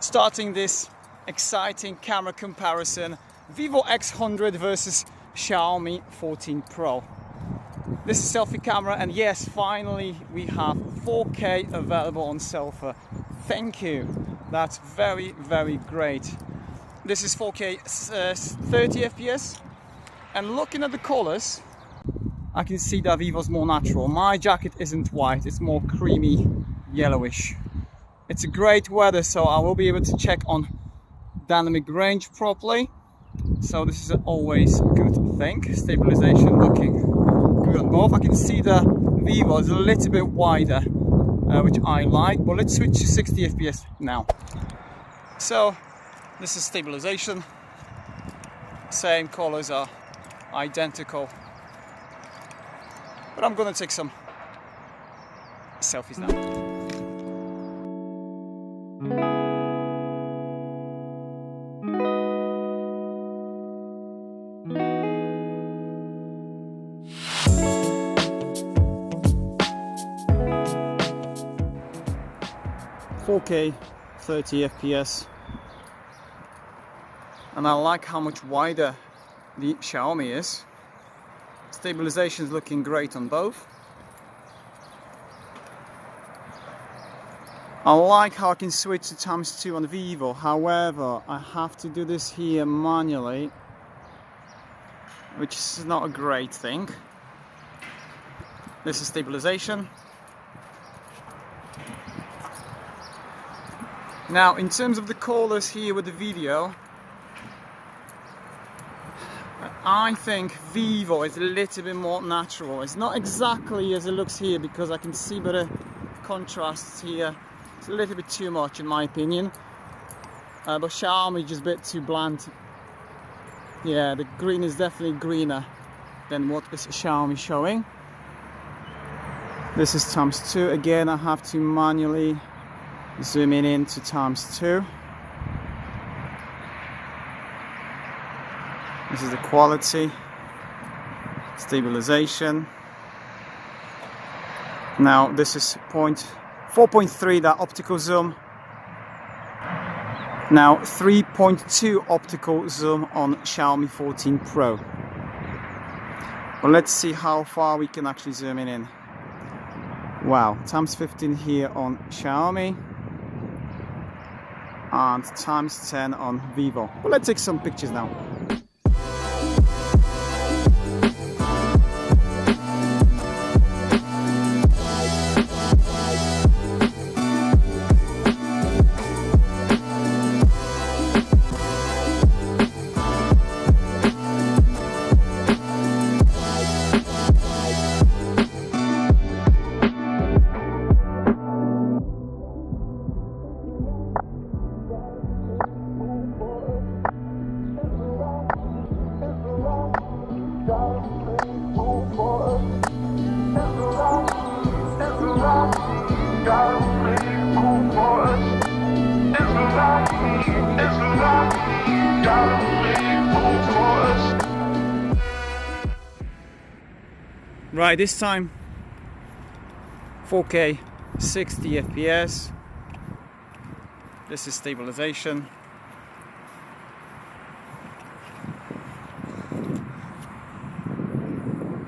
starting this exciting camera comparison, VIVO X100 versus Xiaomi 14 Pro. This is Selfie camera, and yes, finally we have 4K available on Selfie. Thank you, that's very great. This is 4K 30 FPS, and looking at the colors I can see that Vivo's more natural. My jacket isn't white, it's more creamy yellowish. It's a great weather, so I will be able to check on dynamic range properly. So this is always a good thing. Stabilization looking good on both. I can see the Vivo is a little bit wider, which I like, but let's switch to 60 FPS now. So this is stabilization. Same colors are identical. But I'm gonna take some selfies now. .4K 30 FPS, and I like how much wider the Xiaomi is. Stabilization is looking great on both. I like how I can switch to ×2 on Vivo, however I have to do this here manually, which is not a great thing. This is stabilization. Now, in terms of the colors here with the video, I think Vivo is a little bit more natural. It's not exactly as it looks here because I can see better contrasts here. It's a little bit too much in my opinion. But Xiaomi is just a bit too bland. Yeah, the green is definitely greener than what is Xiaomi showing. This is ×2. Again, I have to manually zoom in to ×2. This is the quality, stabilization. Now this is 4.3, that optical zoom. Now 3.2 optical zoom on Xiaomi 14 Pro. Well, let's see how far we can actually zoom in. Wow, ×15 here on Xiaomi and ×10 on Vivo. Well, let's take some pictures now. Right, this time 4K 60 FPS. This is stabilization.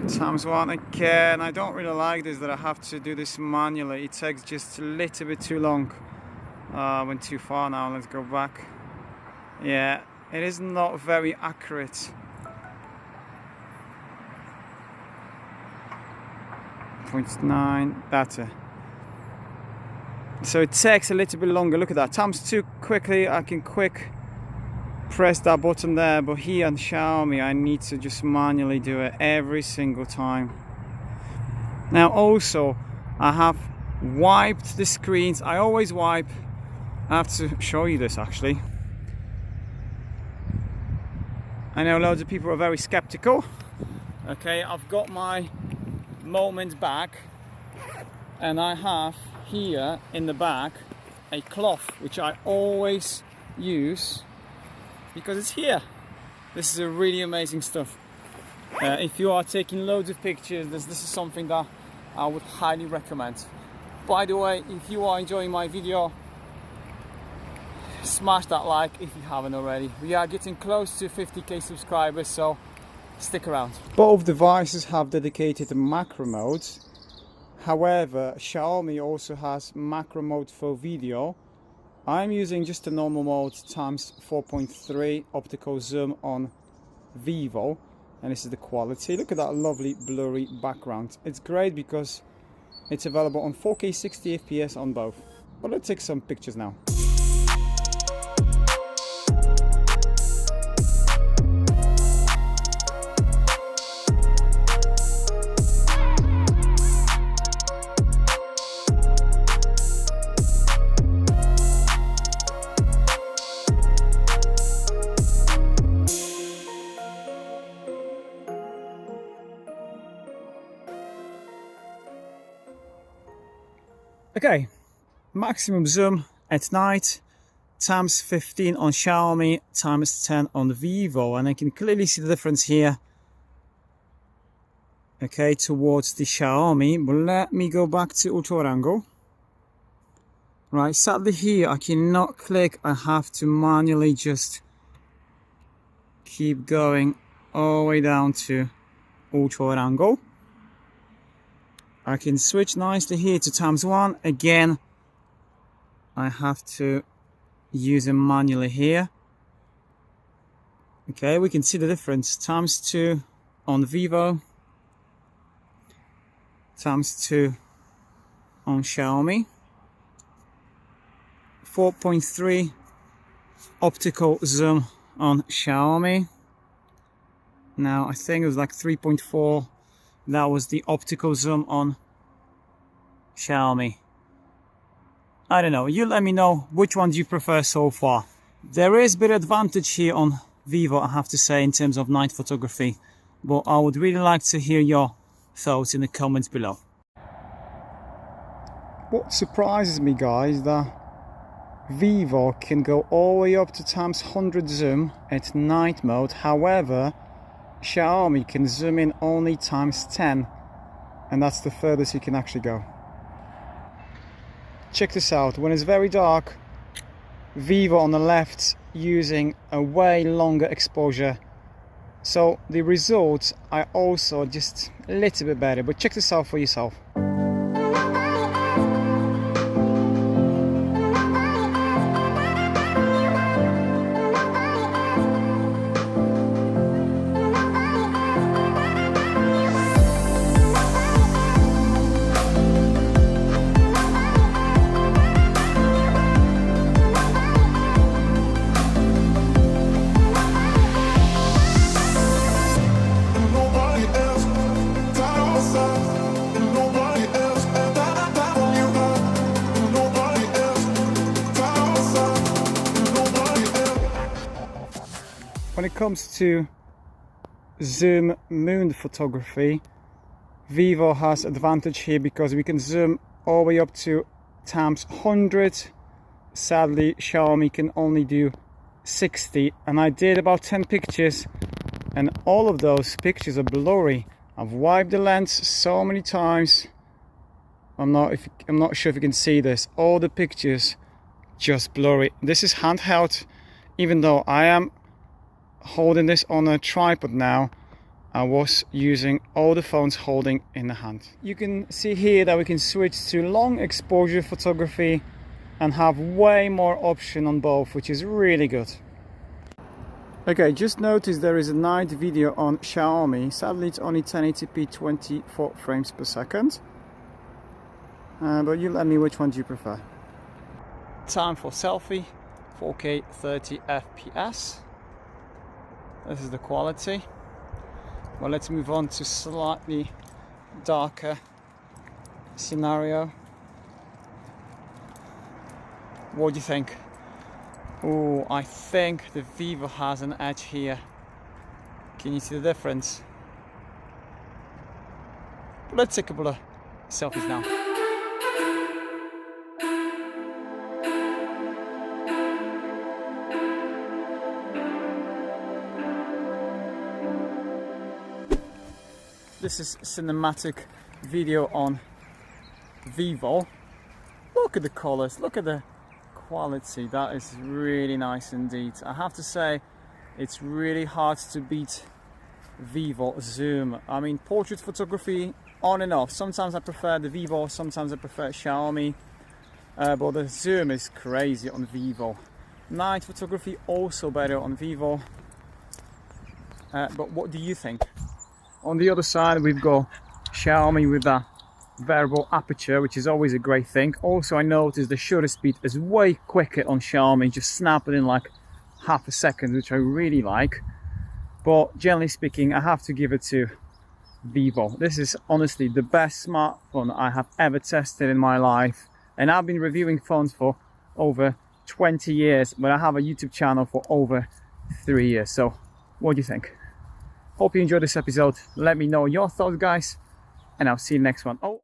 ×1 again. I don't really like this, that I have to do this manually. It takes just a little bit too long. Went too far now. Let's go back. Yeah, it is not very accurate. 0.9, better. So it takes a little bit longer. Look at that, ×2 quickly. I can quick press that button there, but here on Xiaomi I need to just manually do it every single time. Now also I have wiped the screens. I always wipe. I have to show you this actually. I know loads of people are very skeptical. Okay, I've got my moment back, and I have here in the back a cloth which I always use because it's here. This is a really amazing stuff. If you are taking loads of pictures, this is something that I would highly recommend. By the way, if you are enjoying my video, smash that like if you haven't already. We are getting close to 50k subscribers, so stick around. Both devices have dedicated macro modes. However, Xiaomi also has macro mode for video. I'm using just a normal mode times 4.3 optical zoom on VIVO, and this is the quality. Look at that lovely blurry background. It's great because it's available on 4K 60 FPS on both. But let's take some pictures now. Okay, maximum zoom at night, times 15 on Xiaomi, times 10 on the VIVO, and I can clearly see the difference here, okay, towards the Xiaomi. But let me go back to ultra wide angle. Right, sadly here I cannot click, I have to manually just keep going all the way down to ultra wide angle. I can switch nicely here to times 1. Again, I have to use it manually here. Okay, we can see the difference. Times 2 on the VIVO, times 2 on Xiaomi. 4.3 optical zoom on Xiaomi. Now I think it was like 3.4. That was the optical zoom on Xiaomi. I don't know, you let me know which one do you prefer so far. There is a bit of advantage here on VIVO, I have to say, in terms of night photography, but I would really like to hear your thoughts in the comments below. What surprises me, guys, that VIVO can go all the way up to times 100 zoom at night mode. However, Xiaomi can zoom in only times 10, and that's the furthest you can actually go. Check this out, when it's very dark, VIVO on the left using a way longer exposure, so the results are also just a little bit better, but check this out for yourself. When it comes to zoom moon photography, VIVO has advantage here because we can zoom all the way up to times 100. Sadly, Xiaomi can only do 60, and I did about 10 pictures and all of those pictures are blurry. I've wiped the lens so many times. I'm not sure if you can see this. All the pictures just blurry. This is handheld, even though I am holding this on a tripod now. I was using all the phones holding in the hand. You can see here that we can switch to long exposure photography and have way more option on both, which is really good. Okay, just notice there is a night video on Xiaomi. Sadly it's only 1080p 24 frames per second, but you let me, which one do you prefer? Time for selfie, 4K 30 FPS. This is the quality. Well, let's move on to slightly darker scenario. What do you think? Oh, I think the VIVO has an edge here. Can you see the difference? Let's take a couple of selfies now. This is cinematic video on VIVO. Look at the colors, look at the quality, that is really nice indeed. I have to say, it's really hard to beat Vivo zoom. I mean, portrait photography on and off. Sometimes I prefer the Vivo, sometimes I prefer Xiaomi, but the zoom is crazy on Vivo. Night photography also better on Vivo. But what do you think? On the other side, we've got Xiaomi with a variable aperture, which is always a great thing. Also, I noticed the shutter speed is way quicker on Xiaomi, just snap it in like half a second, which I really like. But generally speaking, I have to give it to Vivo. This is honestly the best smartphone I have ever tested in my life. And I've been reviewing phones for over 20 years, but I have a YouTube channel for over 3 years. So what do you think? Hope you enjoyed this episode. Let me know your thoughts, guys, and I'll see you next one. Oh,